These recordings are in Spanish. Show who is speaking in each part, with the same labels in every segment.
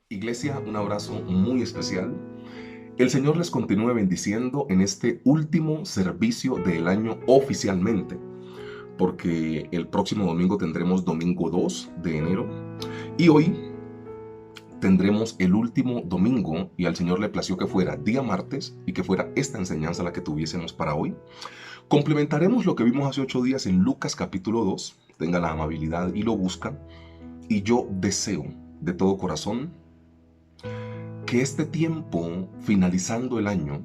Speaker 1: Iglesia, un abrazo muy especial. El Señor les continúe bendiciendo en este último servicio del año oficialmente, porque el próximo domingo tendremos domingo 2 de enero y hoy tendremos el último domingo y al Señor le plació que fuera día martes y que fuera esta enseñanza la que tuviésemos para hoy. Complementaremos lo que vimos hace 8 días en Lucas capítulo 2. Tenga la amabilidad y lo busca. Y yo deseo de todo corazón que este tiempo, finalizando el año,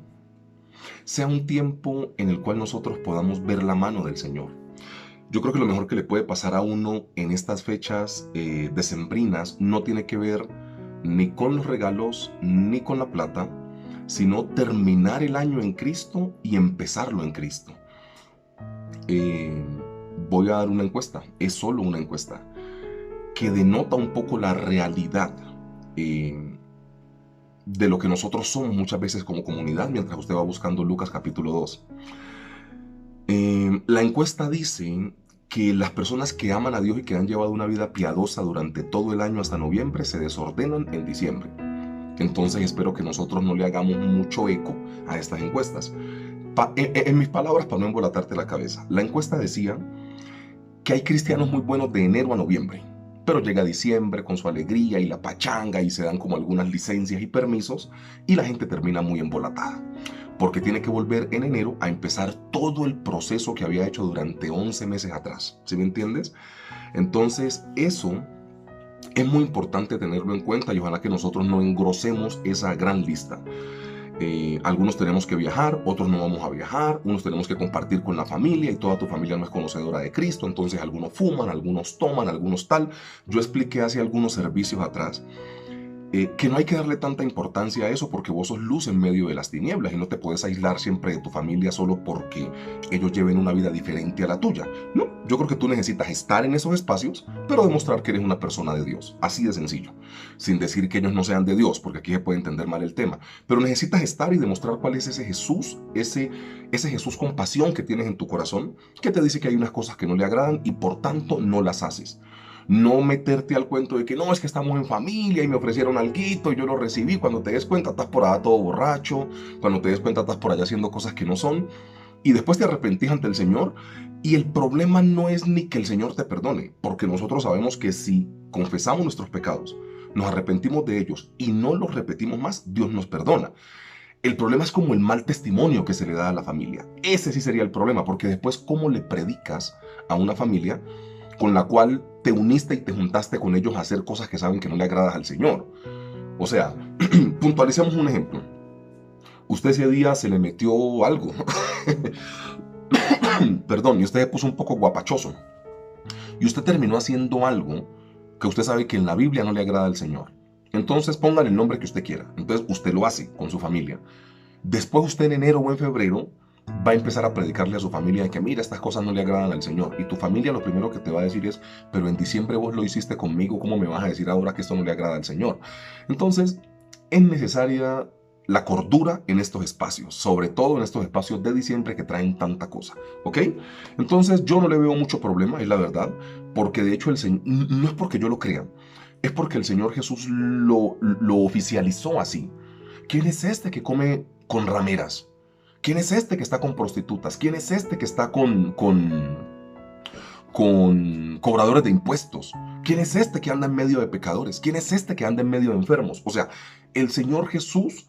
Speaker 1: sea un tiempo en el cual nosotros podamos ver la mano del Señor. Yo creo que lo mejor que le puede pasar a uno en estas fechas decembrinas no tiene que ver ni con los regalos ni con la plata, sino terminar el año en Cristo y empezarlo en Cristo. Eh, Voy a dar una encuesta, es solo una encuesta, que denota un poco la realidad eh, de lo que nosotros somos muchas veces como comunidad mientras usted va buscando Lucas capítulo 2. La encuesta dice que las personas que aman a Dios y que han llevado una vida piadosa durante todo el año hasta noviembre se desordenan en diciembre. Entonces espero que nosotros no le hagamos mucho eco a estas encuestas. En mis palabras, para no embolatarte la cabeza, la encuesta decía que hay cristianos muy buenos de enero a noviembre, pero llega diciembre con su alegría y la pachanga y se dan como algunas licencias y permisos y la gente termina muy embolatada, porque tiene que volver en enero a empezar todo el proceso que había hecho durante 11 meses atrás. ¿Sí me entiendes? Entonces, eso es muy importante tenerlo en cuenta y ojalá que nosotros no engrosemos esa gran lista. Algunos tenemos que viajar, otros no vamos a viajar, unos tenemos que compartir con la familia y toda tu familia no es conocedora de Cristo, entonces algunos fuman, algunos toman, algunos tal. Yo expliqué hace algunos servicios atrás que no hay que darle tanta importancia a eso porque vos sos luz en medio de las tinieblas y no te puedes aislar siempre de tu familia solo porque ellos lleven una vida diferente a la tuya. No, yo creo que tú necesitas estar en esos espacios, pero demostrar que eres una persona de Dios. Así de sencillo. Sin decir que ellos no sean de Dios, porque aquí se puede entender mal el tema. Pero necesitas estar y demostrar cuál es ese Jesús, ese Jesús con pasión que tienes en tu corazón, que te dice que hay unas cosas que no le agradan y por tanto no las haces. No meterte al cuento de que no, es que estamos en familia y me ofrecieron alguito y yo lo recibí. Cuando te des cuenta, estás por allá todo borracho. Cuando te des cuenta, estás por allá haciendo cosas que no son. Y después te arrepentís ante el Señor. Y el problema no es ni que el Señor te perdone, porque nosotros sabemos que si confesamos nuestros pecados, nos arrepentimos de ellos y no los repetimos más, Dios nos perdona. El problema es como el mal testimonio que se le da a la familia. Ese sí sería el problema, porque después, ¿cómo le predicas a una familia con la cual te uniste y te juntaste con ellos a hacer cosas que saben que no le agradas al Señor? O sea, puntualicemos un ejemplo. Usted ese día se le metió algo, perdón, y usted se puso un poco guapachoso. Y usted terminó haciendo algo que usted sabe que en la Biblia no le agrada al Señor. Entonces póngale el nombre que usted quiera. Entonces usted lo hace con su familia. Después usted en enero o en febrero va a empezar a predicarle a su familia de que mira, estas cosas no le agradan al Señor. Y tu familia lo primero que te va a decir es, pero en diciembre vos lo hiciste conmigo, ¿cómo me vas a decir ahora que esto no le agrada al Señor? Entonces es necesaria la cordura en estos espacios, sobre todo en estos espacios de diciembre que traen tanta cosa, ¿ok? Entonces yo no le veo mucho problema, es la verdad, porque de hecho el Señor, no es porque yo lo crea, es porque el Señor Jesús lo oficializó así. ¿Quién es este que come con rameras? ¿Quién es este que está con prostitutas? ¿Quién es este que está con cobradores de impuestos? ¿Quién es este que anda en medio de pecadores? ¿Quién es este que anda en medio de enfermos? O sea, el Señor Jesús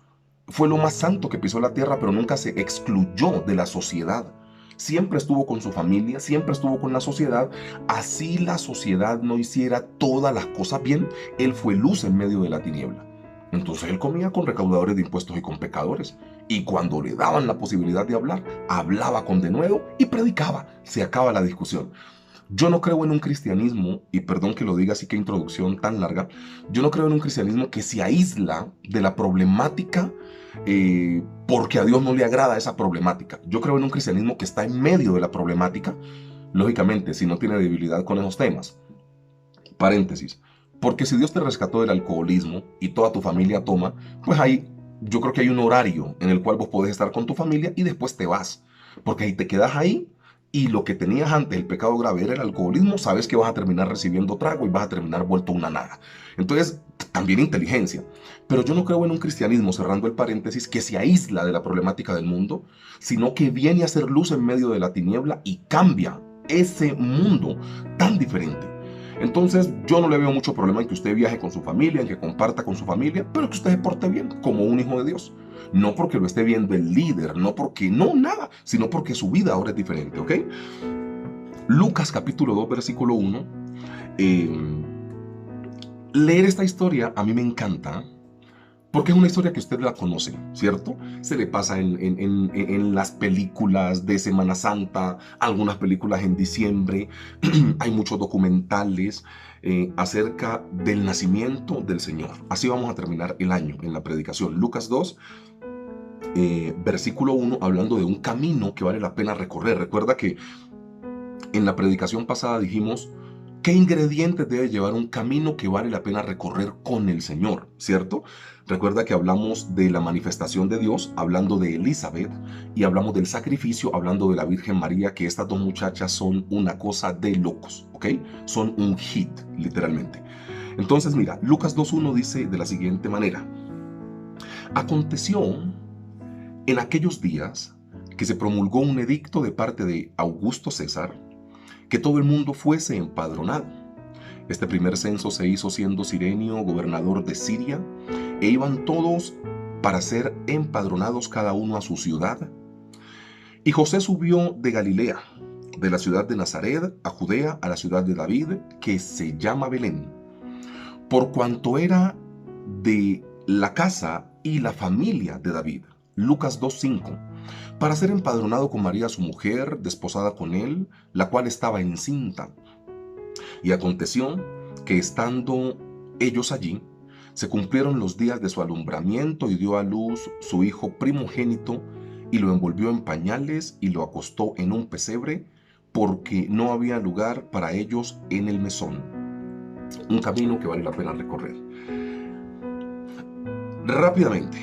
Speaker 1: fue lo más santo que pisó la tierra, pero nunca se excluyó de la sociedad. Siempre estuvo con su familia, siempre estuvo con la sociedad. Así la sociedad no hiciera todas las cosas bien, Él fue luz en medio de la tiniebla. Entonces Él comía con recaudadores de impuestos y con pecadores. Y cuando le daban la posibilidad de hablar, hablaba con denuedo y predicaba. Se acaba la discusión. Yo no creo en un cristianismo, y perdón que lo diga así, que introducción tan larga, yo no creo en un cristianismo que se aísla de la problemática porque a Dios no le agrada esa problemática. Yo creo en un cristianismo que está en medio de la problemática, lógicamente, si no tiene debilidad con esos temas. Paréntesis. Porque si Dios te rescató del alcoholismo y toda tu familia toma, pues ahí yo creo que hay un horario en el cual vos podés estar con tu familia y después te vas. Porque ahí te quedas ahí y lo que tenías antes, el pecado grave, era el alcoholismo, sabes que vas a terminar recibiendo trago y vas a terminar vuelto una nada. Entonces, también inteligencia. Pero yo no creo en un cristianismo, cerrando el paréntesis, que se aísla de la problemática del mundo, sino que viene a ser luz en medio de la tiniebla y cambia ese mundo tan diferente. Entonces, yo no le veo mucho problema en que usted viaje con su familia, en que comparta con su familia, pero que usted se porte bien como un hijo de Dios. No porque lo esté viendo el líder, no porque, no, nada, sino porque su vida ahora es diferente, ¿ok? Lucas capítulo 2, versículo 1. Leer esta historia a mí me encanta porque es una historia que usted la conoce, ¿cierto? Se le pasa en las películas de Semana Santa, algunas películas en diciembre, hay muchos documentales acerca del nacimiento del Señor. Así vamos a terminar el año en la predicación. Lucas 2, versículo 1, hablando de un camino que vale la pena recorrer. Recuerda que en la predicación pasada dijimos qué ingredientes debe llevar un camino que vale la pena recorrer con el Señor, ¿cierto? Recuerda que hablamos de la manifestación de Dios, hablando de Elizabeth, y hablamos del sacrificio, hablando de la Virgen María, que estas dos muchachas son una cosa de locos, ¿ok? Son un hit, literalmente. Entonces, mira, Lucas 2.1 dice de la siguiente manera: aconteció en aquellos días que se promulgó un edicto de parte de Augusto César, que todo el mundo fuese empadronado. Este primer censo se hizo siendo Cirenio gobernador de Siria, e iban todos para ser empadronados cada uno a su ciudad. Y José subió de Galilea, de la ciudad de Nazaret, a Judea, a la ciudad de David, que se llama Belén, por cuanto era de la casa y la familia de David. Lucas 2.5. Para ser empadronado con María su mujer, desposada con él, la cual estaba encinta. Y aconteció que estando ellos allí, se cumplieron los días de su alumbramiento y dio a luz su hijo primogénito y lo envolvió en pañales y lo acostó en un pesebre porque no había lugar para ellos en el mesón. Un camino que vale la pena recorrer. Rápidamente,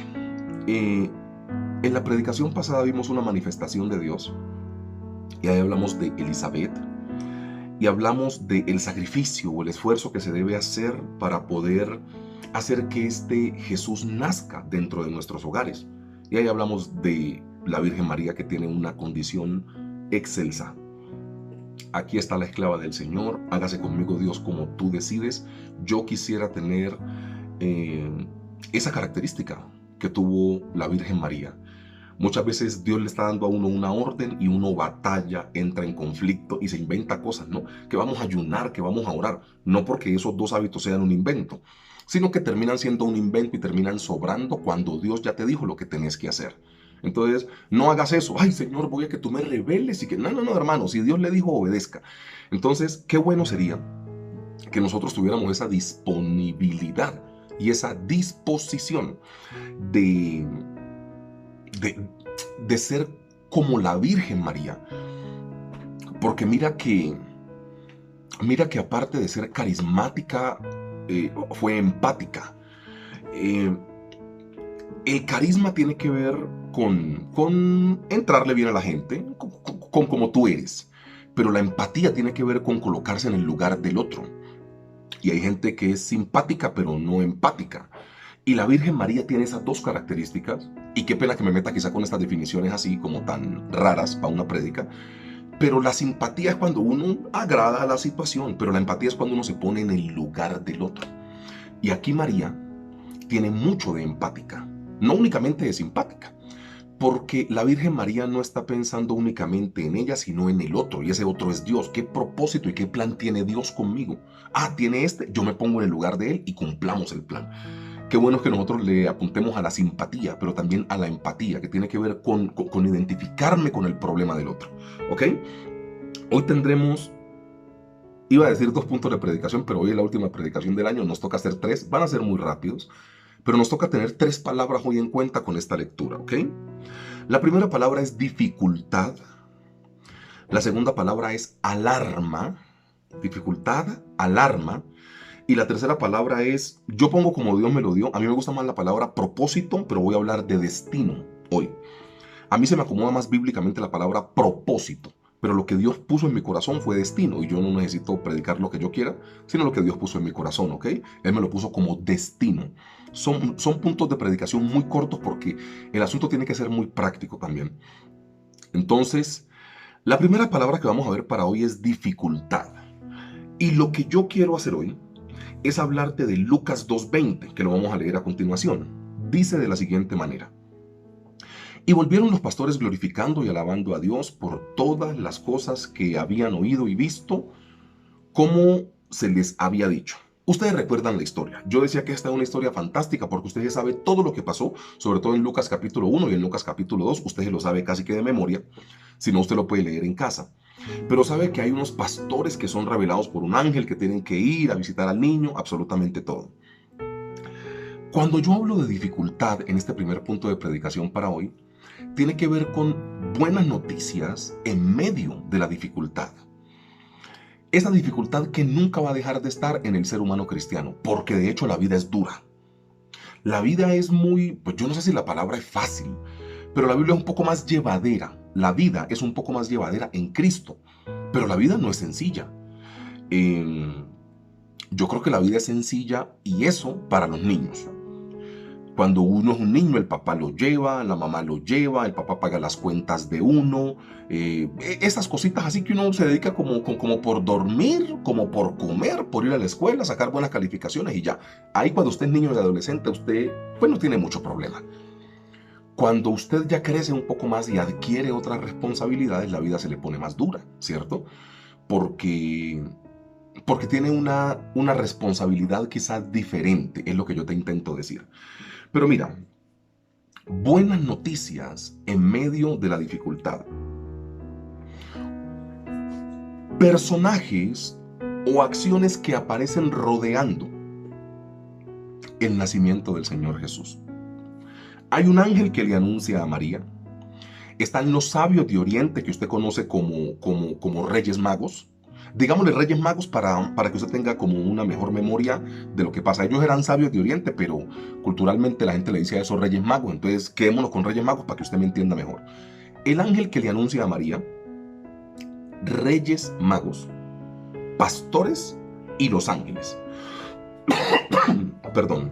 Speaker 1: en la predicación pasada vimos una manifestación de Dios y ahí hablamos de Elizabeth y hablamos del sacrificio o el esfuerzo que se debe hacer para poder hacer que este Jesús nazca dentro de nuestros hogares. Y ahí hablamos de la Virgen María, que tiene una condición excelsa. Aquí está la esclava del Señor, hágase conmigo Dios como tú decides. Yo quisiera tener esa característica que tuvo la Virgen María. Muchas veces Dios le está dando a uno una orden y uno batalla, entra en conflicto y se inventa cosas, ¿no? Que vamos a ayunar, que vamos a orar. No porque esos dos hábitos sean un invento, sino que terminan siendo un invento y terminan sobrando cuando Dios ya te dijo lo que tenés que hacer. Entonces, no hagas eso. Ay, Señor, voy a que tú me reveles y que... No, hermano, si Dios le dijo, obedezca. Entonces, qué bueno sería que nosotros tuviéramos esa disponibilidad y esa disposición de ser como la Virgen María. Porque mira que aparte de ser carismática, fue empática. El carisma tiene que ver con entrarle bien a la gente, con como tú eres. Pero la empatía tiene que ver con colocarse en el lugar del otro. Y hay gente que es simpática pero no empática. Y la Virgen María tiene esas dos características. Y qué pena que me meta quizá con estas definiciones así como tan raras para una prédica. Pero la simpatía es cuando uno agrada a la situación, pero la empatía es cuando uno se pone en el lugar del otro. Y aquí María tiene mucho de empática, no únicamente de simpática, porque la Virgen María no está pensando únicamente en ella, sino en el otro, y ese otro es Dios. ¿Qué propósito y qué plan tiene Dios conmigo? Ah, tiene este, yo me pongo en el lugar de él y cumplamos el plan. Qué bueno es que nosotros le apuntemos a la simpatía, pero también a la empatía, que tiene que ver con identificarme con el problema del otro. ¿Ok? Hoy tendremos, iba a decir 2 puntos de predicación, pero hoy es la última predicación del año, nos toca hacer 3, van a ser muy rápidos, pero nos toca tener 3 palabras hoy en cuenta con esta lectura, ¿ok? La primera palabra es dificultad, la segunda palabra es alarma, dificultad, alarma, y la tercera palabra es, yo pongo como Dios me lo dio, a mí me gusta más la palabra propósito, pero voy a hablar de destino hoy. A mí se me acomoda más bíblicamente la palabra propósito, pero lo que Dios puso en mi corazón fue destino y yo no necesito predicar lo que yo quiera, sino lo que Dios puso en mi corazón, ¿ok? Él me lo puso como destino. Son puntos de predicación muy cortos porque el asunto tiene que ser muy práctico también. Entonces, la primera palabra que vamos a ver para hoy es dificultad. Y lo que yo quiero hacer hoy es hablarte de Lucas 2:20, que lo vamos a leer a continuación. Dice de la siguiente manera: y volvieron los pastores glorificando y alabando a Dios por todas las cosas que habían oído y visto, como se les había dicho. Ustedes recuerdan la historia. Yo decía que esta es una historia fantástica porque ustedes saben todo lo que pasó, sobre todo en Lucas capítulo 1 y en Lucas capítulo 2. Ustedes lo saben casi que de memoria, si no usted lo puede leer en casa. Pero sabe que hay unos pastores que son revelados por un ángel que tienen que ir a visitar al niño, absolutamente todo. Cuando yo hablo de dificultad en este primer punto de predicación para hoy, tiene que ver con buenas noticias en medio de la dificultad. Esa dificultad que nunca va a dejar de estar en el ser humano cristiano, porque de hecho la vida es dura. La vida es muy, pues yo no sé si la palabra es fácil, pero la Biblia es un poco más llevadera. La vida es un poco más llevadera en Cristo, pero la vida no es sencilla. Yo creo que la vida es sencilla y eso para los niños. Cuando uno es un niño, el papá lo lleva, la mamá lo lleva, el papá paga las cuentas de uno, esas cositas así que uno se dedica como por dormir, como por comer, por ir a la escuela, sacar buenas calificaciones y ya. Ahí cuando usted es niño y adolescente, usted pues no tiene mucho problema. Cuando usted ya crece un poco más y adquiere otras responsabilidades, la vida se le pone más dura, ¿cierto? Porque tiene una responsabilidad quizás diferente, es lo que yo te intento decir. Pero mira, buenas noticias en medio de la dificultad. Personajes o acciones que aparecen rodeando el nacimiento del Señor Jesús. Hay un ángel que le anuncia a María. Están los sabios de Oriente que usted conoce como Reyes Magos. Digámosle Reyes Magos para que usted tenga como una mejor memoria de lo que pasa. Ellos eran sabios de Oriente, pero culturalmente la gente le dice a esos Reyes Magos. Entonces quedémonos con Reyes Magos para que usted me entienda mejor. El ángel que le anuncia a María, Reyes Magos, pastores y los ángeles. Perdón.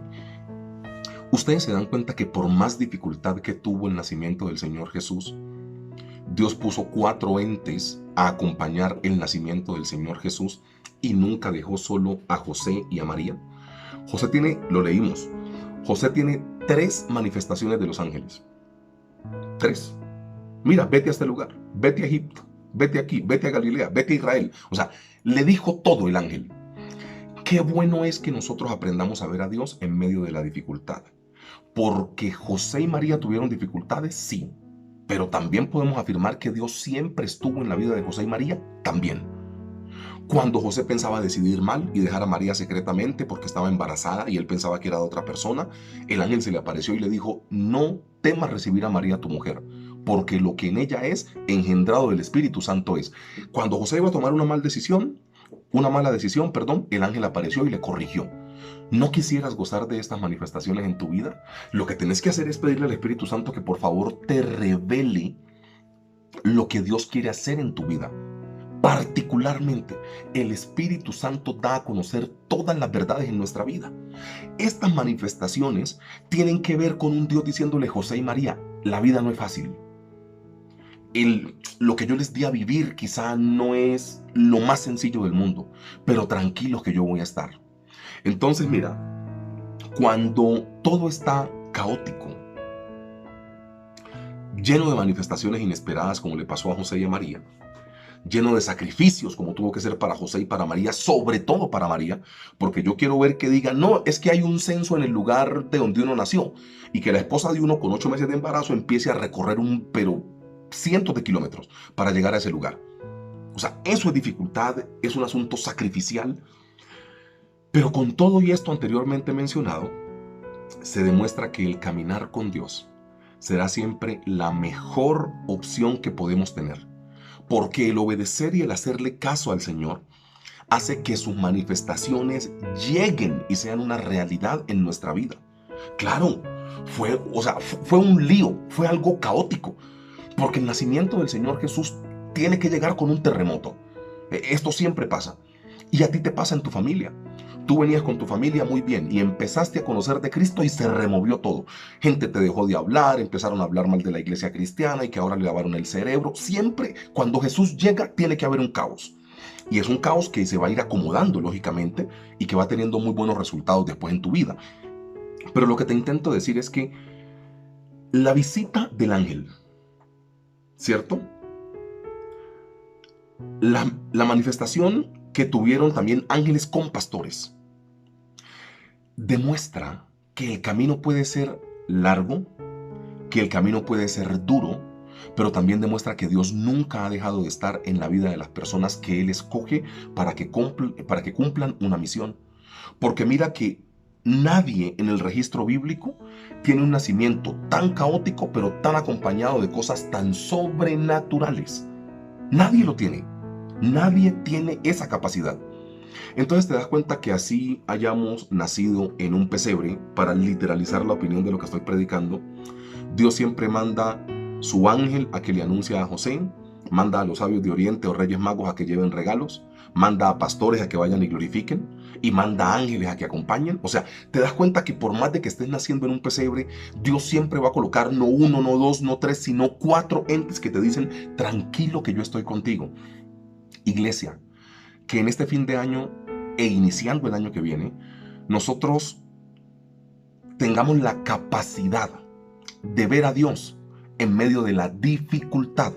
Speaker 1: Ustedes se dan cuenta que por más dificultad que tuvo el nacimiento del Señor Jesús, Dios puso 4 entes a acompañar el nacimiento del Señor Jesús y nunca dejó solo a José y a María. José tiene, lo leímos, José tiene 3 manifestaciones de los ángeles. 3. Mira, vete a este lugar, vete a Egipto, vete aquí, vete a Galilea, vete a Israel. O sea, le dijo todo el ángel. Qué bueno es que nosotros aprendamos a ver a Dios en medio de la dificultad. Porque José y María tuvieron dificultades, sí. Pero también podemos afirmar que Dios siempre estuvo en la vida de José y María, también. Cuando José pensaba decidir mal y dejar a María secretamente porque estaba embarazada y él pensaba que era de otra persona, el ángel se le apareció y le dijo: no temas recibir a María tu mujer, porque lo que en ella es engendrado del Espíritu Santo es. Cuando José iba a tomar una mala decisión, el ángel apareció y le corrigió. ¿No quisieras gozar de estas manifestaciones en tu vida? Lo que tenés que hacer es pedirle al Espíritu Santo que por favor te revele lo que Dios quiere hacer en tu vida. Particularmente, el Espíritu Santo da a conocer todas las verdades en nuestra vida. Estas manifestaciones tienen que ver con un Dios diciéndole: José y María, la vida no es fácil. Lo que yo les di a vivir quizá no es lo más sencillo del mundo, pero tranquilos que yo voy a estar. Entonces, mira, cuando todo está caótico, lleno de manifestaciones inesperadas como le pasó a José y a María, lleno de sacrificios como tuvo que ser para José y para María, sobre todo para María, porque yo quiero ver que digan: no, es que hay un censo en el lugar de donde uno nació, y que la esposa de uno con 8 meses de embarazo empiece a recorrer cientos de kilómetros para llegar a ese lugar. O sea, eso es dificultad, es un asunto sacrificial. Pero con todo y esto anteriormente mencionado, se demuestra que el caminar con Dios será siempre la mejor opción que podemos tener, porque el obedecer y el hacerle caso al Señor hace que sus manifestaciones lleguen y sean una realidad en nuestra vida. Claro, fue un lío, fue algo caótico, porque el nacimiento del Señor Jesús tiene que llegar con un terremoto. Esto siempre pasa. Y a ti te pasa en tu familia. Tú venías con tu familia muy bien y empezaste a conocer de Cristo y se removió todo. Gente te dejó de hablar, empezaron a hablar mal de la iglesia cristiana y que ahora le lavaron el cerebro. Siempre cuando Jesús llega tiene que haber un caos. Y es un caos que se va a ir acomodando, lógicamente, y que va teniendo muy buenos resultados después en tu vida. Pero lo que te intento decir es que la visita del ángel, ¿cierto? La manifestación que tuvieron también ángeles con pastores demuestra que el camino puede ser largo, que el camino puede ser duro, pero también demuestra que Dios nunca ha dejado de estar en la vida de las personas que Él escoge para que cumplan una misión. Porque mira que nadie en el registro bíblico tiene un nacimiento tan caótico, pero tan acompañado de cosas tan sobrenaturales. Nadie lo tiene. Nadie tiene esa capacidad. Entonces te das cuenta que así hayamos nacido en un pesebre, para literalizar la opinión de lo que estoy predicando, Dios siempre manda su ángel a que le anuncie a José, manda a los sabios de Oriente o reyes magos a que lleven regalos, manda a pastores a que vayan y glorifiquen, y manda ángeles a que acompañen. O sea, te das cuenta que por más de que estés naciendo en un pesebre, Dios siempre va a colocar no uno, no dos, no tres, sino 4 entes que te dicen, tranquilo que yo estoy contigo. Iglesia, que en este fin de año e iniciando el año que viene, nosotros tengamos la capacidad de ver a Dios en medio de la dificultad,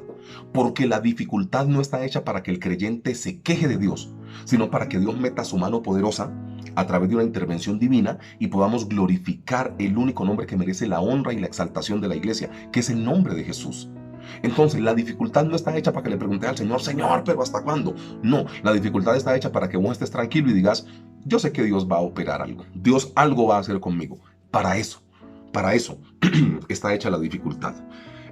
Speaker 1: porque la dificultad no está hecha para que el creyente se queje de Dios, sino para que Dios meta su mano poderosa a través de una intervención divina y podamos glorificar el único nombre que merece la honra y la exaltación de la iglesia, que es el nombre de Jesús. Entonces, la dificultad no está hecha para que le preguntes al Señor, Señor, ¿pero hasta cuándo? No, la dificultad está hecha para que vos estés tranquilo y digas, yo sé que Dios va a operar algo, Dios algo va a hacer conmigo. Para eso está hecha la dificultad.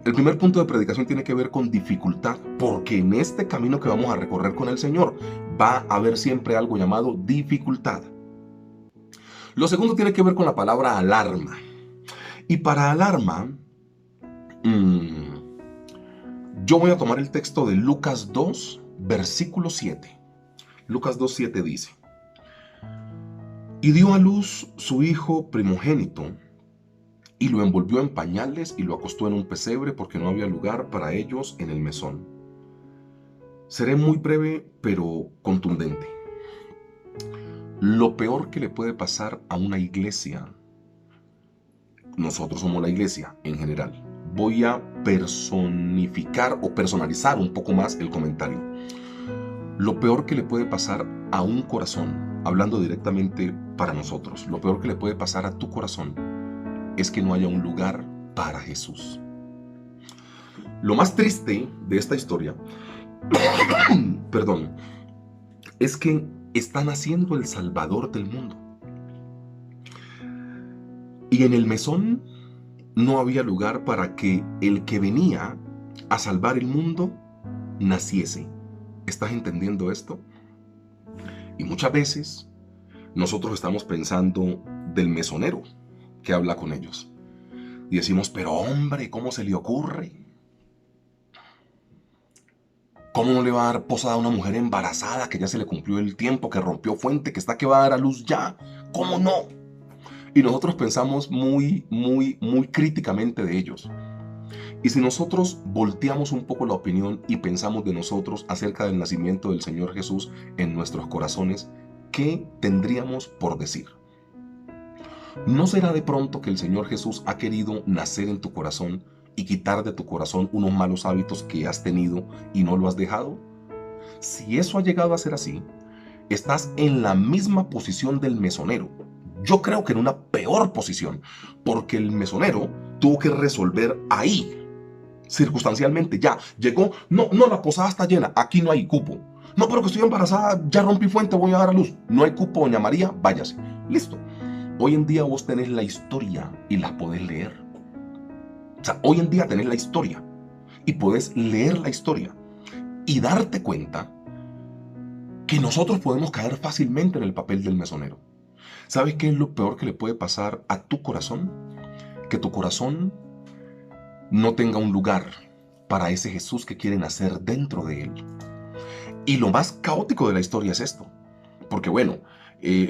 Speaker 1: El primer punto de predicación tiene que ver con dificultad, porque en este camino que vamos a recorrer con el Señor va a haber siempre algo llamado dificultad. Lo segundo tiene que ver con la palabra alarma. Y para alarma, yo voy a tomar el texto de Lucas 2, versículo 7. Lucas 2, 7 dice, y dio a luz su hijo primogénito, y lo envolvió en pañales y lo acostó en un pesebre porque no había lugar para ellos en el mesón. Seré muy breve pero contundente. Lo peor que le puede pasar a una iglesia, nosotros somos la iglesia en general, voy a personificar o personalizar un poco más el comentario. Lo peor que le puede pasar a un corazón, hablando directamente para nosotros, lo peor que le puede pasar a tu corazón es que no haya un lugar para Jesús. Lo más triste de esta historia, perdón, es que está naciendo el Salvador del mundo. Y en el mesón no había lugar para que el que venía a salvar el mundo naciese. ¿Estás entendiendo esto? Y muchas veces nosotros estamos pensando del mesonero que habla con ellos. Y decimos, pero hombre, ¿cómo se le ocurre? ¿Cómo no le va a dar posada a una mujer embarazada que ya se le cumplió el tiempo, que rompió fuente, que está que va a dar a luz ya? ¿Cómo no? Y nosotros pensamos muy críticamente de ellos. Y si nosotros volteamos un poco la opinión y pensamos de nosotros acerca del nacimiento del Señor Jesús en nuestros corazones, ¿qué tendríamos por decir? ¿No será de pronto que el Señor Jesús ha querido nacer en tu corazón y quitar de tu corazón unos malos hábitos que has tenido y no lo has dejado? Si eso ha llegado a ser así, estás en la misma posición del mesonero. Yo creo que en una peor posición, porque el mesonero tuvo que resolver ahí, circunstancialmente. Ya llegó, no, la posada está llena, aquí no hay cupo. No, pero que estoy embarazada, ya rompí fuente, voy a dar a luz. No hay cupo, doña María, váyase. Listo. Hoy en día vos tenés la historia y la podés leer. O sea, hoy en día tenés la historia y podés leer la historia y darte cuenta que nosotros podemos caer fácilmente en el papel del mesonero. ¿Sabes qué es lo peor que le puede pasar a tu corazón? Que tu corazón no tenga un lugar para ese Jesús que quiere nacer dentro de él. Y lo más caótico de la historia es esto. Porque bueno, eh,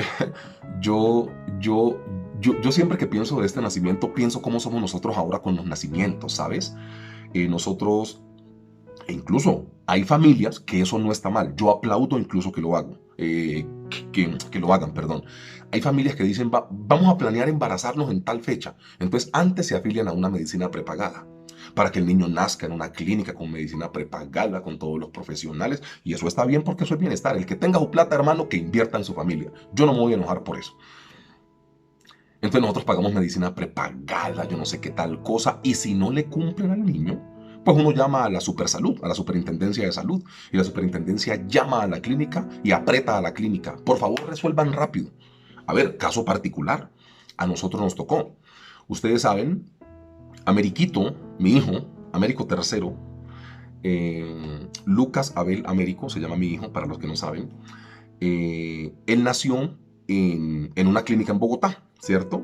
Speaker 1: yo, yo siempre que pienso de este nacimiento, pienso cómo somos nosotros ahora con los nacimientos, ¿sabes? Nosotros, e incluso hay familias que eso no está mal. Yo aplaudo incluso que lo hagan. Que lo hagan, perdón. Hay familias que dicen, vamos a planear embarazarnos en tal fecha. Entonces, antes se afilian a una medicina prepagada para que el niño nazca en una clínica con medicina prepagada, con todos los profesionales. Y eso está bien porque eso es bienestar. El que tenga su plata, hermano, que invierta en su familia. Yo no me voy a enojar por eso. Entonces nosotros pagamos medicina prepagada, yo no sé qué tal cosa. Y si no le cumplen al niño, pues uno llama a la Supersalud, a la Superintendencia de Salud. Y la Superintendencia llama a la clínica y aprieta a la clínica. Por favor, resuelvan rápido. A ver, caso particular. A nosotros nos tocó. Ustedes saben, Ameriquito, mi hijo, Américo III, Lucas Abel Américo, se llama mi hijo, para los que no saben. Él nació en una clínica en Bogotá, ¿cierto?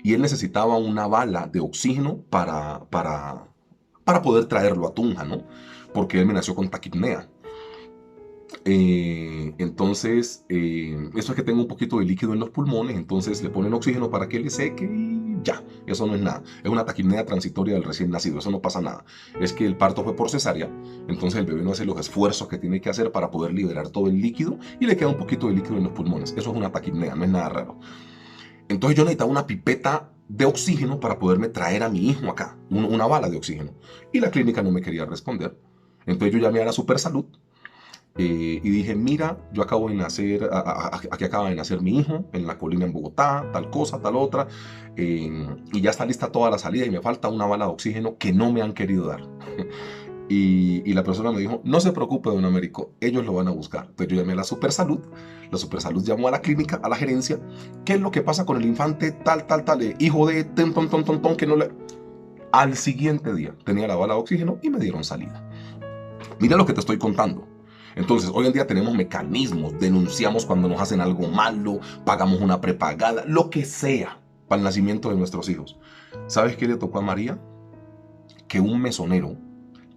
Speaker 1: Y él necesitaba una bala de oxígeno para poder traerlo a Tunja, ¿no? Porque él me nació con taquipnea. Entonces, eso es que tengo un poquito de líquido en los pulmones, entonces le ponen oxígeno para que le seque y ya, eso no es nada. Es una taquipnea transitoria del recién nacido, eso no pasa nada. Es que el parto fue por cesárea, entonces el bebé no hace los esfuerzos que tiene que hacer para poder liberar todo el líquido y le queda un poquito de líquido en los pulmones. Eso es una taquipnea, no es nada raro. Entonces yo necesitaba una pipeta de oxígeno para poderme traer a mi hijo acá, una bala de oxígeno. Y la clínica no me quería responder. Entonces yo llamé a la Supersalud. Y dije, mira, yo acabo de nacer, aquí acaba de nacer mi hijo, en la colina en Bogotá, tal cosa, tal otra, y ya está lista toda la salida y me falta una bala de oxígeno que no me han querido dar. Y la persona me dijo, no se preocupe, don Américo, ellos lo van a buscar. Entonces yo llamé a la Supersalud llamó a la clínica, a la gerencia, ¿qué es lo que pasa con el infante tal, hijo de que no le... Al siguiente día tenía la bala de oxígeno y me dieron salida. Mira lo que te estoy contando. Entonces, hoy en día tenemos mecanismos, denunciamos cuando nos hacen algo malo, pagamos una prepagada, lo que sea, para el nacimiento de nuestros hijos. ¿Sabes qué le tocó a María? Que un mesonero,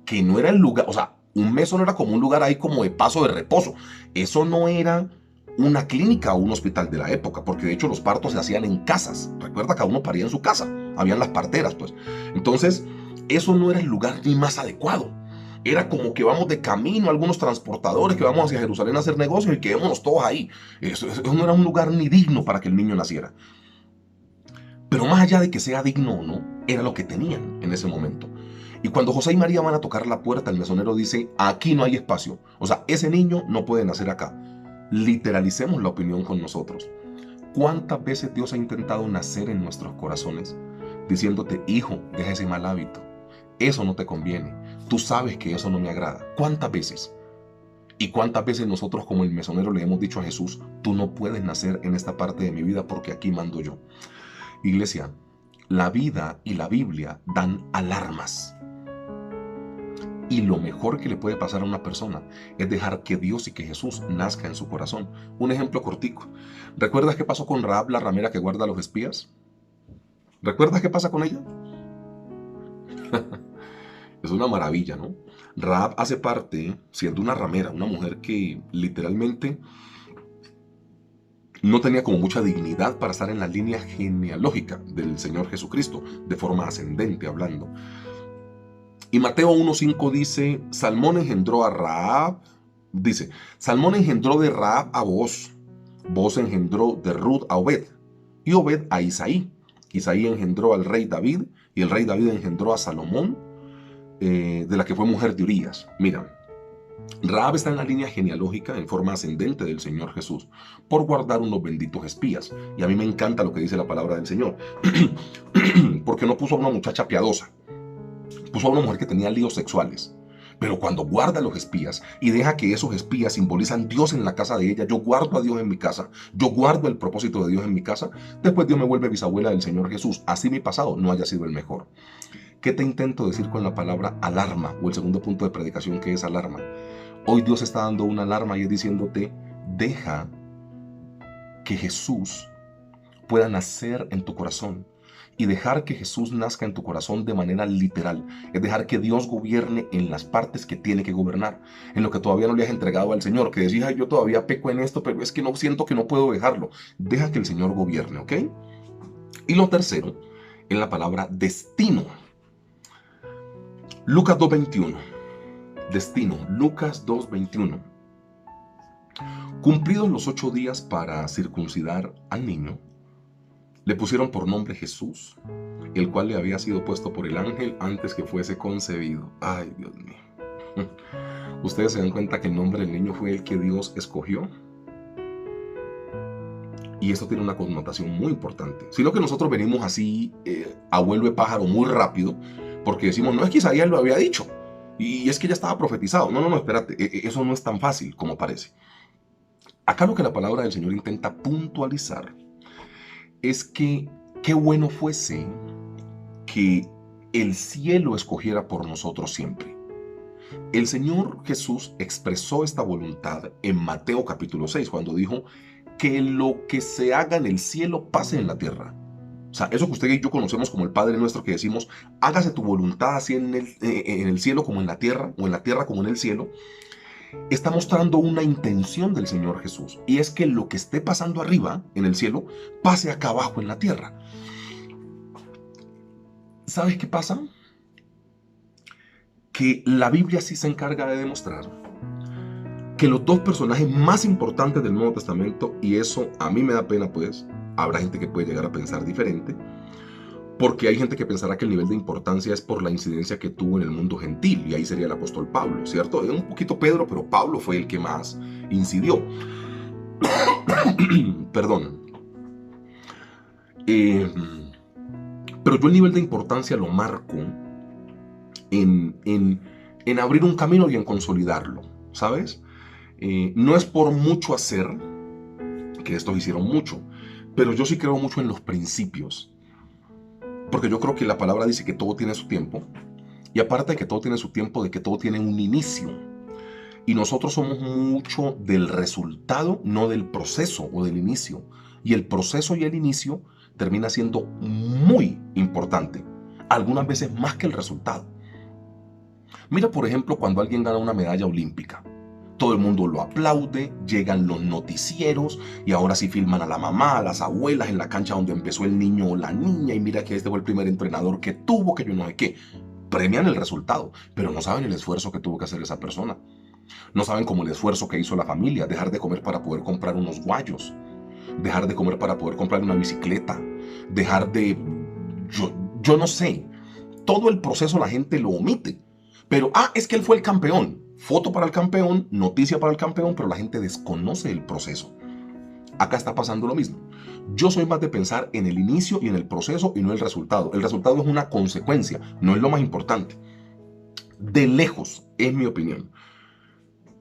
Speaker 1: que no era el lugar, o sea, un mesonero era como un lugar ahí como de paso de reposo. Eso no era una clínica o un hospital de la época, porque de hecho los partos se hacían en casas. Recuerda que uno paría en su casa, habían las parteras, pues. Entonces, eso no era el lugar ni más adecuado. Era como que vamos de camino, algunos transportadores que vamos hacia Jerusalén a hacer negocios y quedémonos todos ahí. Eso no era un lugar ni digno para que el niño naciera. Pero más allá de que sea digno o no, era lo que tenían en ese momento. Y cuando José y María van a tocar la puerta, el mesonero dice, aquí no hay espacio. O sea, ese niño no puede nacer acá. Literalicemos la opinión con nosotros. ¿Cuántas veces Dios ha intentado nacer en nuestros corazones? Diciéndote, hijo, deja ese mal hábito. Eso no te conviene. Tú sabes que eso no me agrada. ¿Cuántas veces? ¿Y cuántas veces nosotros como el mesonero le hemos dicho a Jesús, tú no puedes nacer en esta parte de mi vida porque aquí mando yo? Iglesia, la vida y la Biblia dan alarmas. Y lo mejor que le puede pasar a una persona es dejar que Dios y que Jesús nazca en su corazón. Un ejemplo cortico. ¿Recuerdas qué pasó con Rahab, la ramera que guarda a los espías? ¿Recuerdas qué pasa con ella? Es una maravilla, ¿no? Rahab hace parte, siendo una ramera, una mujer que literalmente no tenía como mucha dignidad para estar en la línea genealógica del Señor Jesucristo, de forma ascendente hablando. Y Mateo 1.5 dice, Salmón engendró a Rahab, dice, Salmón engendró de Rahab a Booz, Booz engendró de Ruth a Obed, y Obed a Isaí. Isaí engendró al rey David, y el rey David engendró a Salomón, de la que fue mujer de Urías. Mira, Rahab está en la línea genealógica en forma ascendente del Señor Jesús por guardar unos benditos espías. Y a mí me encanta lo que dice la palabra del Señor. Porque no puso a una muchacha piadosa, puso a una mujer que tenía líos sexuales. Pero cuando guarda a los espías y deja que esos espías simbolizan Dios en la casa de ella, yo guardo a Dios en mi casa, yo guardo el propósito de Dios en mi casa, después Dios me vuelve bisabuela del Señor Jesús. Así mi pasado no haya sido el mejor. ¿Qué te intento decir con la palabra alarma o el segundo punto de predicación que es alarma? Hoy Dios está dando una alarma y es diciéndote, deja que Jesús pueda nacer en tu corazón. Y dejar que Jesús nazca en tu corazón de manera literal. Es dejar que Dios gobierne en las partes que tiene que gobernar. En lo que todavía no le has entregado al Señor. Que decís, ay, yo todavía peco en esto, pero es que no siento que no puedo dejarlo. Deja que el Señor gobierne, ¿ok? Y lo tercero, es la palabra destino. Lucas 2:21. Destino. Lucas 2:21. Cumplidos los 8 días para circuncidar al niño, le pusieron por nombre Jesús, el cual le había sido puesto por el ángel antes que fuese concebido. Ay, Dios mío. ¿Ustedes se dan cuenta que el nombre del niño fue el que Dios escogió? Y esto tiene una connotación muy importante. Sino que nosotros venimos así, abuelo de pájaro, muy rápido, porque decimos, no, es que Isaías lo había dicho, y es que ya estaba profetizado. No, espérate, eso no es tan fácil como parece. Acá lo que la palabra del Señor intenta puntualizar es que qué bueno fuese que el cielo escogiera por nosotros siempre. El Señor Jesús expresó esta voluntad en Mateo capítulo 6, cuando dijo que lo que se haga en el cielo pase en la tierra. O sea, eso que usted y yo conocemos como el Padre Nuestro, que decimos, hágase tu voluntad así en el cielo como en la tierra, o en la tierra como en el cielo, está mostrando una intención del Señor Jesús, y es que lo que esté pasando arriba en el cielo pase acá abajo en la tierra. ¿Sabes qué pasa? Que la Biblia sí se encarga de demostrar que los dos personajes más importantes del Nuevo Testamento, y eso a mí me da pena, pues habrá gente que puede llegar a pensar diferente, porque hay gente que pensará que el nivel de importancia es por la incidencia que tuvo en el mundo gentil, y ahí sería el apóstol Pablo, ¿cierto? Un poquito Pedro, pero Pablo fue el que más incidió. Perdón. Pero yo el nivel de importancia lo marco en abrir un camino y en consolidarlo, ¿sabes? No es por mucho hacer, que estos hicieron mucho, pero yo sí creo mucho en los principios. Porque yo creo que la palabra dice que todo tiene su tiempo. Y aparte de que todo tiene su tiempo, de que todo tiene un inicio. Y nosotros somos mucho del resultado, no del proceso o del inicio. Y el proceso y el inicio termina siendo muy importante. Algunas veces más que el resultado. Mira, por ejemplo, cuando alguien gana una medalla olímpica. Todo el mundo lo aplaude, llegan los noticieros y ahora sí filman a la mamá, a las abuelas en la cancha donde empezó el niño o la niña, y mira que este fue el primer entrenador que tuvo, que yo no sé qué. Premian el resultado, pero no saben el esfuerzo que tuvo que hacer esa persona. No saben como el esfuerzo que hizo la familia, dejar de comer para poder comprar unos guayos, dejar de comer para poder comprar una bicicleta, dejar de... Yo no sé, todo el proceso la gente lo omite. Pero, es que él fue el campeón. Foto para el campeón, noticia para el campeón, pero la gente desconoce el proceso. Acá está pasando lo mismo. Yo soy más de pensar en el inicio y en el proceso y no el resultado. El resultado es una consecuencia, no es lo más importante. De lejos, es mi opinión.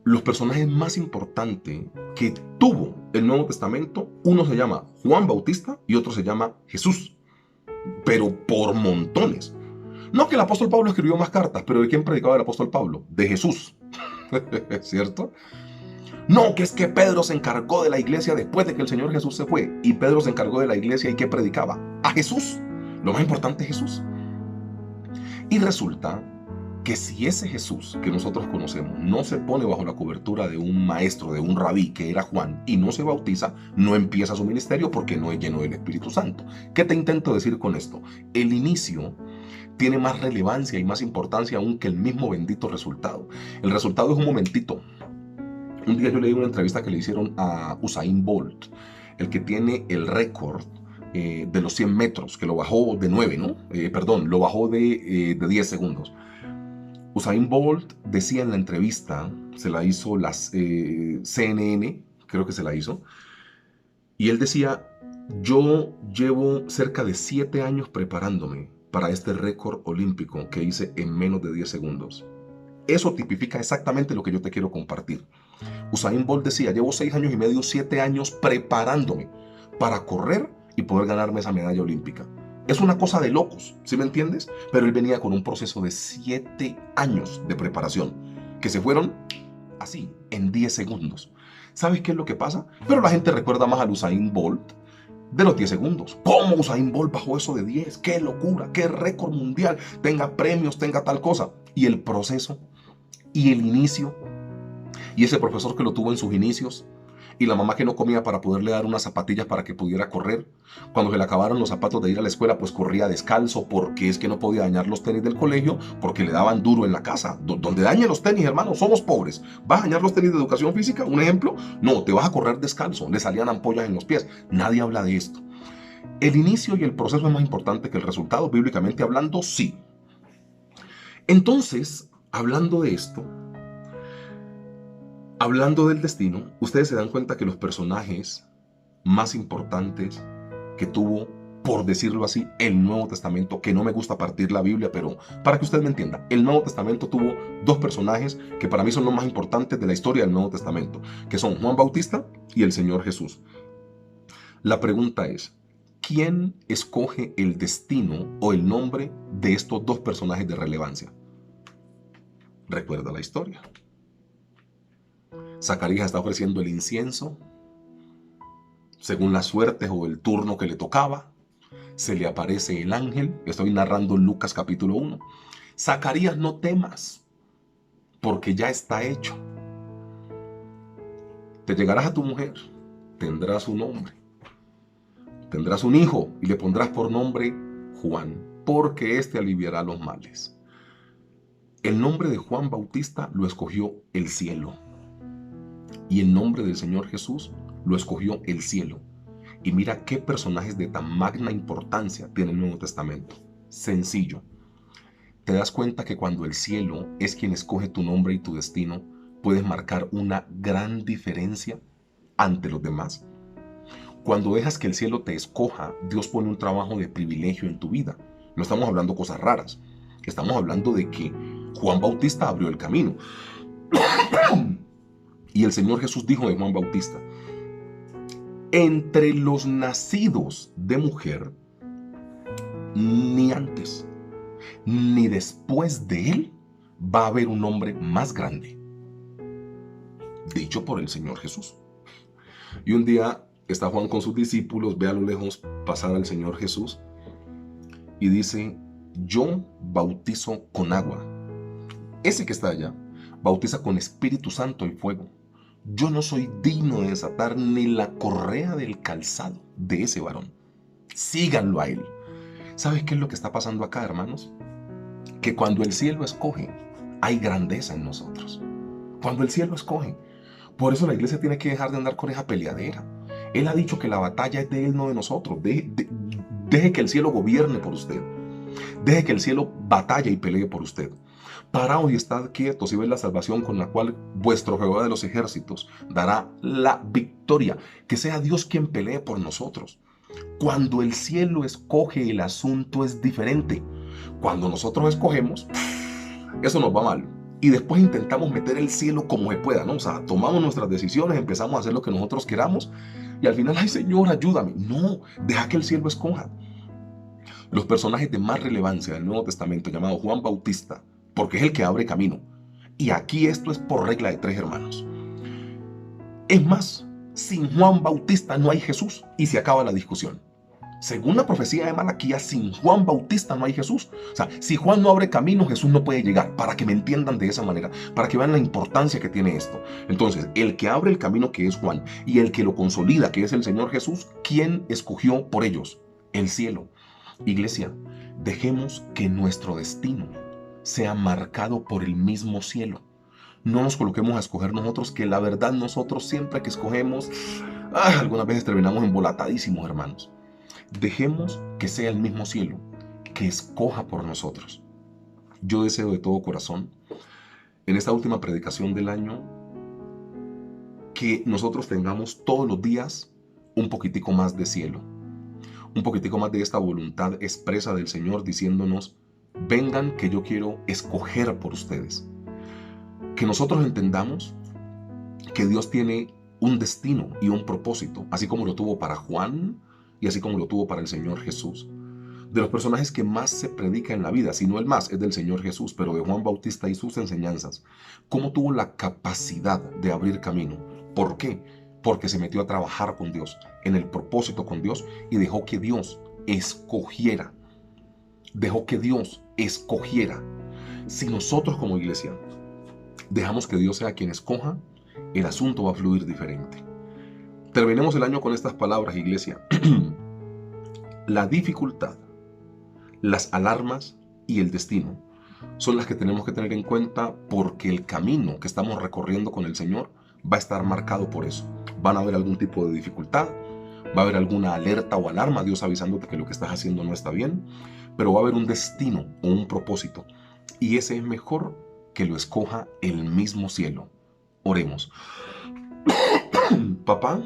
Speaker 1: Los personajes más importantes que tuvo el Nuevo Testamento, uno se llama Juan Bautista y otro se llama Jesús. Pero por montones. No que el apóstol Pablo escribió más cartas, pero ¿de quién predicaba el apóstol Pablo? De Jesús. ¿Cierto? No, que es que Pedro se encargó de la iglesia después de que el Señor Jesús se fue. Y Pedro se encargó de la iglesia y ¿qué predicaba? A Jesús. Lo más importante es Jesús. Y resulta que si ese Jesús que nosotros conocemos no se pone bajo la cobertura de un maestro, de un rabí que era Juan, y no se bautiza, no empieza su ministerio porque no es lleno del Espíritu Santo. ¿Qué te intento decir con esto? El inicio tiene más relevancia y más importancia aún que el mismo bendito resultado. El resultado es un momentito. Un día yo leí una entrevista que le hicieron a Usain Bolt, el que tiene el récord de los 100 metros, que lo bajó de 9, ¿no? Lo bajó de 10 segundos. Usain Bolt decía en la entrevista, se la hizo las CNN, creo que se la hizo, y él decía, yo llevo cerca de 7 años preparándome para este récord olímpico que hice en menos de 10 segundos. Eso tipifica exactamente lo que yo te quiero compartir. Usain Bolt decía, llevo 6 años y medio, 7 años preparándome para correr y poder ganarme esa medalla olímpica. Es una cosa de locos, ¿sí me entiendes? Pero él venía con un proceso de 7 años de preparación, que se fueron así, en 10 segundos. ¿Sabes qué es lo que pasa? Pero la gente recuerda más a Usain Bolt de los 10 segundos. ¿Cómo Usain Bolt bajó eso de 10? ¡Qué locura! ¡Qué récord mundial! Tenga premios, tenga tal cosa. Y el proceso, y el inicio, y ese profesor que lo tuvo en sus inicios, y la mamá que no comía para poderle dar unas zapatillas para que pudiera correr. Cuando se le acabaron los zapatos de ir a la escuela, pues corría descalzo, porque es que no podía dañar los tenis del colegio, porque le daban duro en la casa. Donde dañe los tenis, hermano, somos pobres. ¿Vas a dañar los tenis de educación física? Un ejemplo, no, te vas a correr descalzo. Le salían ampollas en los pies. Nadie habla de esto. El inicio y el proceso es más importante que el resultado, bíblicamente hablando, sí. Entonces, hablando de esto, hablando del destino, ustedes se dan cuenta que los personajes más importantes que tuvo, por decirlo así, el Nuevo Testamento, que no me gusta partir la Biblia, pero para que usted me entienda, el Nuevo Testamento tuvo dos personajes que para mí son los más importantes de la historia del Nuevo Testamento, que son Juan Bautista y el Señor Jesús. La pregunta es, ¿quién escoge el destino o el nombre de estos dos personajes de relevancia? Recuerda la historia. Zacarías está ofreciendo el incienso según las suertes o el turno que le tocaba. Se le aparece el ángel. Estoy narrando Lucas capítulo 1. Zacarías, no temas, porque ya está hecho. Te llegarás a tu mujer, tendrás un nombre, tendrás un hijo y le pondrás por nombre Juan, porque éste aliviará los males. El nombre de Juan Bautista lo escogió el cielo. Y el nombre del Señor Jesús lo escogió el cielo. Y mira qué personajes de tan magna importancia tiene el Nuevo Testamento. Sencillo. Te das cuenta que cuando el cielo es quien escoge tu nombre y tu destino, puedes marcar una gran diferencia ante los demás. Cuando dejas que el cielo te escoja, Dios pone un trabajo de privilegio en tu vida. No estamos hablando cosas raras. Estamos hablando de que Juan Bautista abrió el camino. Y el Señor Jesús dijo de Juan Bautista, entre los nacidos de mujer, ni antes ni después de él va a haber un hombre más grande. Dicho por el Señor Jesús. Y un día está Juan con sus discípulos, ve a lo lejos pasar al Señor Jesús y dice, yo bautizo con agua. Ese que está allá bautiza con Espíritu Santo y fuego. Yo no soy digno de desatar ni la correa del calzado de ese varón. Síganlo a él. ¿Sabes qué es lo que está pasando acá, hermanos? Que cuando el cielo escoge, hay grandeza en nosotros. Cuando el cielo escoge. Por eso la iglesia tiene que dejar de andar con esa peleadera. Él ha dicho que la batalla es de él, no de nosotros. Deje que el cielo gobierne por usted. Deje que el cielo batalle y pelee por usted. Paraos y estad quietos y ved la salvación con la cual vuestro Jehová de los ejércitos dará la victoria. Que sea Dios quien pelee por nosotros. Cuando el cielo escoge, el asunto es diferente. Cuando nosotros escogemos, eso nos va mal. Y después intentamos meter el cielo como se pueda, ¿no? O sea, tomamos nuestras decisiones, empezamos a hacer lo que nosotros queramos y al final, ay Señor, ayúdame. No, deja que el cielo escoja. Los personajes de más relevancia del Nuevo Testamento, llamado Juan Bautista, porque es el que abre camino. Y aquí esto es por regla de 3, hermanos. Es más, sin Juan Bautista no hay Jesús y se acaba la discusión. Según la profecía de Malaquías, sin Juan Bautista no hay Jesús. O sea, si Juan no abre camino, Jesús no puede llegar. Para que me entiendan de esa manera, para que vean la importancia que tiene esto. Entonces, el que abre el camino, que es Juan, y el que lo consolida, que es el Señor Jesús, ¿quién escogió por ellos? El cielo. Iglesia, dejemos que nuestro destino sea marcado por el mismo cielo. No nos coloquemos a escoger nosotros, que la verdad nosotros siempre que escogemos, algunas veces terminamos embolatadísimos, hermanos. Dejemos que sea el mismo cielo, que escoja por nosotros. Yo deseo de todo corazón, en esta última predicación del año, que nosotros tengamos todos los días un poquitico más de cielo, un poquitico más de esta voluntad expresa del Señor diciéndonos, vengan que yo quiero escoger por ustedes. Que nosotros entendamos que Dios tiene un destino y un propósito, así como lo tuvo para Juan y así como lo tuvo para el Señor Jesús. De los personajes que más se predica en la vida, si no el más, es del Señor Jesús, pero de Juan Bautista y sus enseñanzas. ¿Cómo tuvo la capacidad de abrir camino? ¿Por qué? porque se metió a trabajar con Dios, en el propósito con Dios, y dejó que Dios escogiera. Dejó que Dios escogiera. Si nosotros como iglesia dejamos que Dios sea quien escoja, el asunto va a fluir diferente. Terminemos el año con estas palabras, iglesia. La dificultad, las alarmas y el destino son las que tenemos que tener en cuenta, porque el camino que estamos recorriendo con el Señor va a estar marcado por eso. Van a haber algún tipo de dificultad, va a haber alguna alerta o alarma, Dios avisándote que lo que estás haciendo no está bien, pero va a haber un destino o un propósito, y ese es mejor que lo escoja el mismo cielo. Oremos. Papá,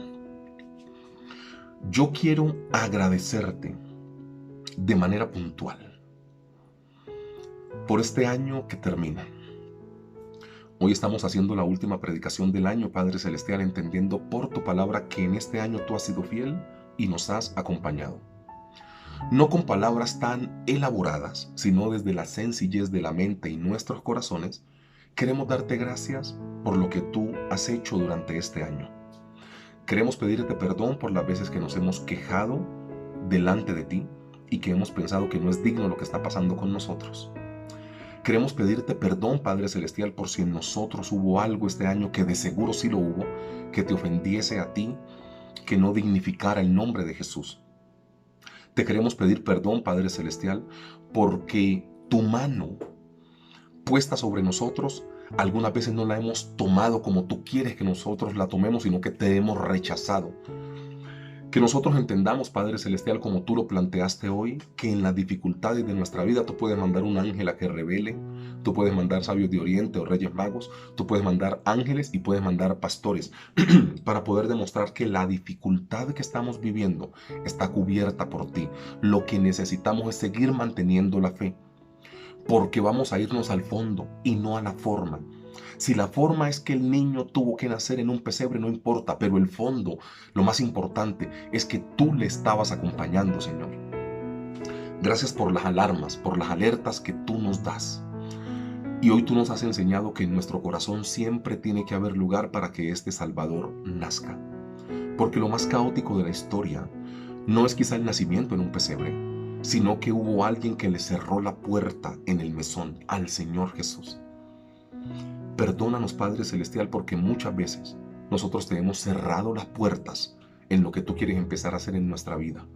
Speaker 1: yo quiero agradecerte de manera puntual por este año que termina. Hoy estamos haciendo la última predicación del año, Padre Celestial, entendiendo por tu palabra que en este año tú has sido fiel y nos has acompañado. No con palabras tan elaboradas, sino desde la sencillez de la mente y nuestros corazones, queremos darte gracias por lo que tú has hecho durante este año. Queremos pedirte perdón por las veces que nos hemos quejado delante de ti y que hemos pensado que no es digno lo que está pasando con nosotros. Queremos pedirte perdón, Padre Celestial, por si en nosotros hubo algo este año, que de seguro sí lo hubo, que te ofendiese a ti, que no dignificara el nombre de Jesús. Te queremos pedir perdón, Padre Celestial, porque tu mano puesta sobre nosotros algunas veces no la hemos tomado como tú quieres que nosotros la tomemos, sino que te hemos rechazado. Que nosotros entendamos, Padre Celestial, como tú lo planteaste hoy, que en las dificultades de nuestra vida tú puedes mandar un ángel a que revele, tú puedes mandar sabios de Oriente o reyes magos, tú puedes mandar ángeles y puedes mandar pastores para poder demostrar que la dificultad que estamos viviendo está cubierta por ti. Lo que necesitamos es seguir manteniendo la fe, porque vamos a irnos al fondo y no a la forma. Si la forma es que el niño tuvo que nacer en un pesebre, no importa, pero el fondo, lo más importante, es que tú le estabas acompañando, Señor. Gracias por las alarmas, por las alertas que tú nos das. Y hoy tú nos has enseñado que en nuestro corazón siempre tiene que haber lugar para que este Salvador nazca. Porque lo más caótico de la historia no es quizá el nacimiento en un pesebre, sino que hubo alguien que le cerró la puerta en el mesón al Señor Jesús. Perdónanos, Padre Celestial, porque muchas veces nosotros te hemos cerrado las puertas en lo que tú quieres empezar a hacer en nuestra vida.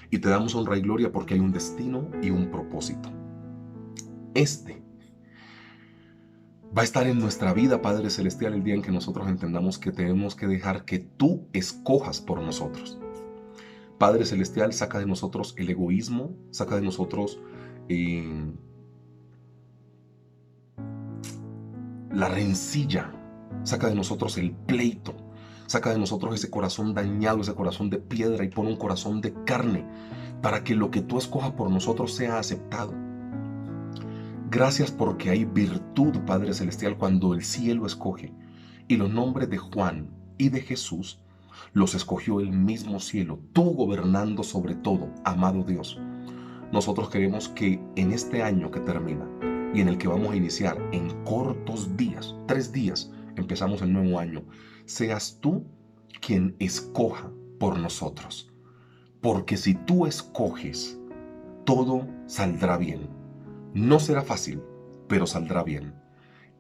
Speaker 1: Y te damos honra y gloria porque hay un destino y un propósito. Este va a estar en nuestra vida, Padre Celestial, el día en que nosotros entendamos que tenemos que dejar que tú escojas por nosotros. Padre Celestial, saca de nosotros el egoísmo, saca de nosotros la rencilla, saca de nosotros el pleito, saca de nosotros ese corazón dañado, ese corazón de piedra, y pon un corazón de carne para que lo que tú escojas por nosotros sea aceptado. Gracias porque hay virtud, Padre Celestial, cuando el cielo escoge, y los nombres de Juan y de Jesús los escogió el mismo cielo, tú gobernando sobre todo, amado Dios. Nosotros queremos que en este año que termina y en el que vamos a iniciar en cortos días, 3 días, empezamos el nuevo año, seas tú quien escoja por nosotros. Porque si tú escoges, todo saldrá bien. No será fácil, pero saldrá bien.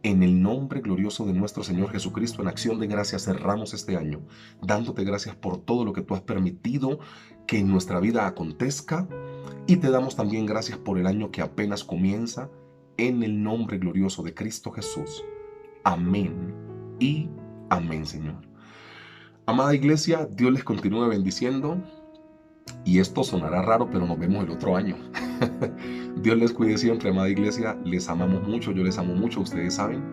Speaker 1: En el nombre glorioso de nuestro Señor Jesucristo, en acción de gracias cerramos este año, dándote gracias por todo lo que tú has permitido que en nuestra vida acontezca, y te damos también gracias por el año que apenas comienza, en el nombre glorioso de Cristo Jesús. Amén y amén, Señor. Amada iglesia, Dios les continúe bendiciendo, y esto sonará raro, pero nos vemos el otro año. Dios les cuide siempre, amada iglesia. Les amamos mucho, yo les amo mucho, ustedes saben.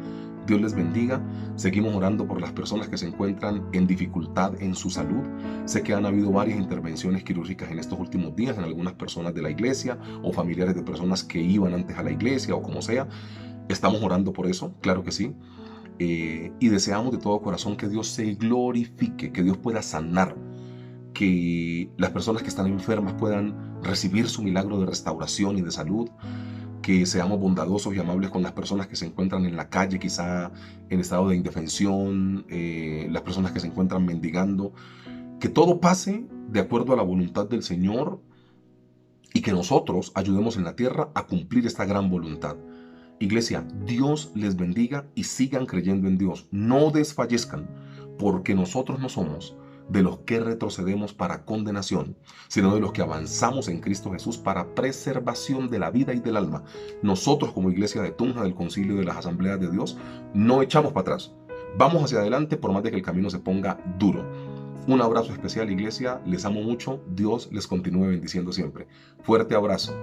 Speaker 1: Dios les bendiga. Seguimos orando por las personas que se encuentran en dificultad en su salud. Sé que han habido varias intervenciones quirúrgicas en estos últimos días en algunas personas de la iglesia o familiares de personas que iban antes a la iglesia o como sea. Estamos orando por eso, claro que sí. Y deseamos de todo corazón que Dios se glorifique, que Dios pueda sanar, que las personas que están enfermas puedan recibir su milagro de restauración y de salud, que seamos bondadosos y amables con las personas que se encuentran en la calle, quizá en estado de indefensión, las personas que se encuentran mendigando, que todo pase de acuerdo a la voluntad del Señor y que nosotros ayudemos en la tierra a cumplir esta gran voluntad. Iglesia, Dios les bendiga y sigan creyendo en Dios. No desfallezcan, porque nosotros no somos de los que retrocedemos para condenación, sino de los que avanzamos en Cristo Jesús para preservación de la vida y del alma. Nosotros como Iglesia de Tunja, del Concilio de las Asambleas de Dios, no echamos para atrás. Vamos hacia adelante por más de que el camino se ponga duro. Un abrazo especial, Iglesia. Les amo mucho. Dios les continúe bendiciendo siempre. Fuerte abrazo.